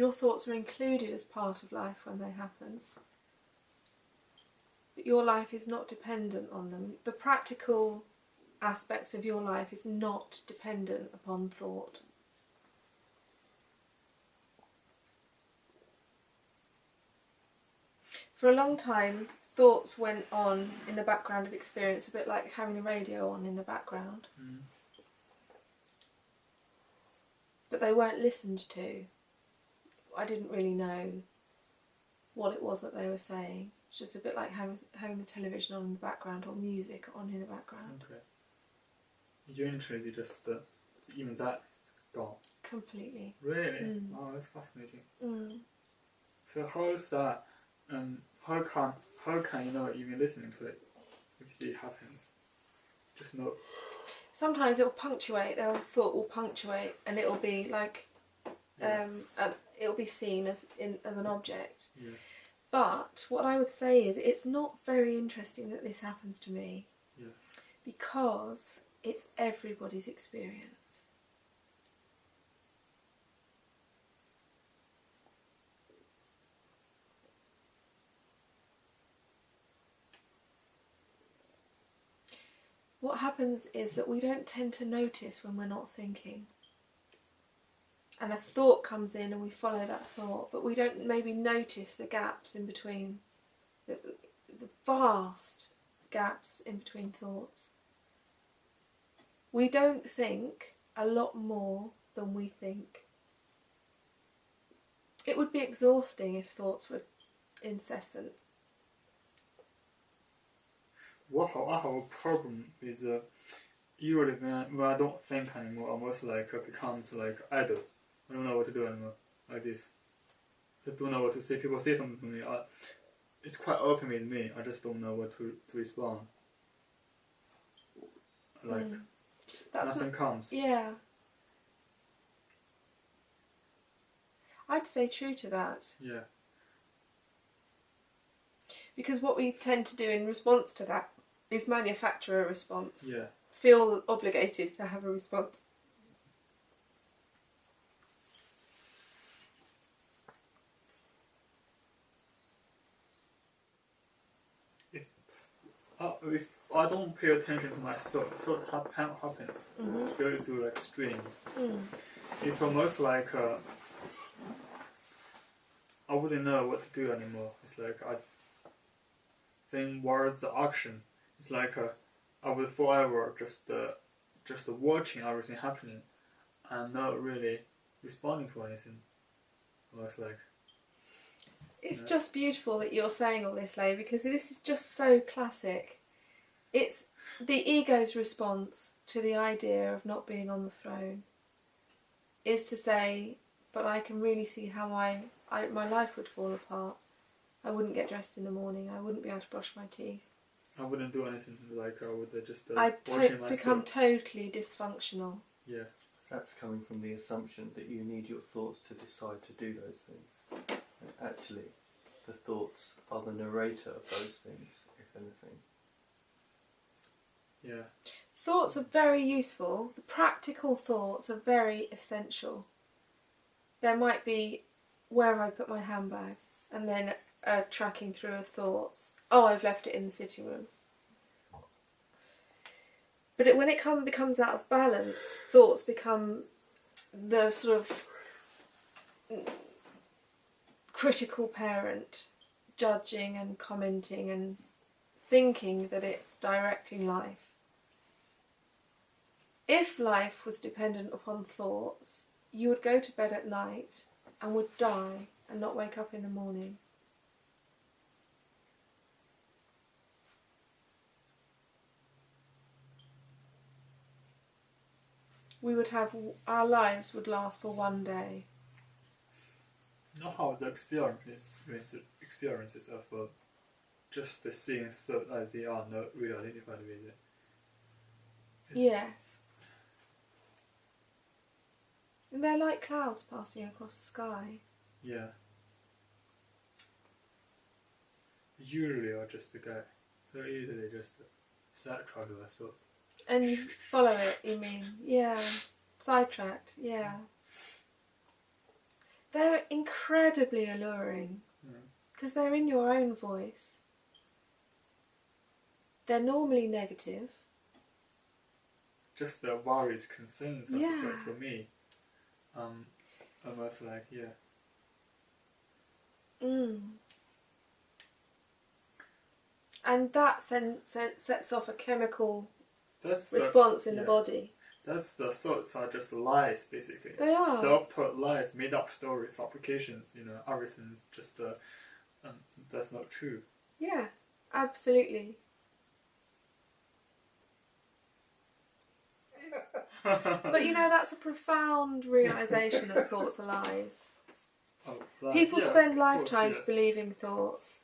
Your thoughts are included as part of life when they happen. But your life is not dependent on them. The practical aspects of your life is not dependent upon thought. For a long time, thoughts went on in the background of experience, a bit like having the radio on in the background. Mm. But they weren't listened to. I didn't really know what it was that they were saying. It's just a bit like having the television on in the background or music on in the background. Okay. Eventually, just even that is gone. Completely. Really? Mm. Wow, that's fascinating. Mm. So how is that? How can you not even listening to it if you see it happens? Just not. Sometimes it'll punctuate. The thought will punctuate, and it'll be like, and it'll be seen as an object. Yeah. But what I would say is, it's not very interesting that this happens to me. Yeah. Because it's everybody's experience. What happens is that we don't tend to notice when we're not thinking. And a thought comes in and we follow that thought, but we don't maybe notice the gaps in between, the vast gaps in between thoughts. We don't think a lot more than we think. It would be exhausting if thoughts were incessant. What I have a problem is usually when I don't think anymore, I almost like become like idle. I don't know what to do anymore, like this. I don't know what to say. People say something to me. It's quite often with me. I just don't know what to respond. Like nothing comes. Yeah. I'd say true to that. Yeah. Because what we tend to do in response to that is manufacture a response. Yeah. Feel obligated to have a response. If I don't pay attention to my thoughts happens. Mm-hmm. It goes through like streams. Mm. It's almost like I wouldn't know what to do anymore. It's like I think where's the action? It's like I would forever just watching everything happening and not really responding to anything. Almost like. It's just beautiful that you're saying all this, Leigh, because this is just so classic. It's the ego's response to the idea of not being on the throne is to say, but I can really see how my life would fall apart. I wouldn't get dressed in the morning. I wouldn't be able to brush my teeth. I wouldn't do anything like I would just I'd become thoughts. totally dysfunctional. Yeah. That's coming from the assumption that you need your thoughts to decide to do those things. And actually, the thoughts are the narrator of those things, if anything. Yeah. Thoughts are very useful. The practical thoughts are very essential. There might be, where have I put my handbag? And then tracking through of thoughts. Oh, I've left it in the sitting room. But when it becomes out of balance, thoughts become the sort of critical parent, judging and commenting and thinking that it's directing life. If life was dependent upon thoughts, you would go to bed at night and would die and not wake up in the morning. We would have, our lives would last for one day. You know how the experiences of just the seeing so as they are not really identified with it. Yes. And they're like clouds passing across the sky. Yeah. Usually I just get so easily just sidetracked with my thoughts. And you follow it, you mean? Yeah. Sidetracked, yeah. they're incredibly alluring because they're in your own voice. They're normally negative. Just the worries, concerns, I Yeah. suppose, for me. Almost like, yeah. And that sets off a chemical That's response in the body. That's the thoughts are just lies, basically. They are. Self-taught lies, made-up story, fabrications, everything's just, that's not true. Yeah, absolutely. But that's a profound realisation that thoughts are lies. Oh, lies. People Yeah, spend of course, lifetimes yeah. believing thoughts.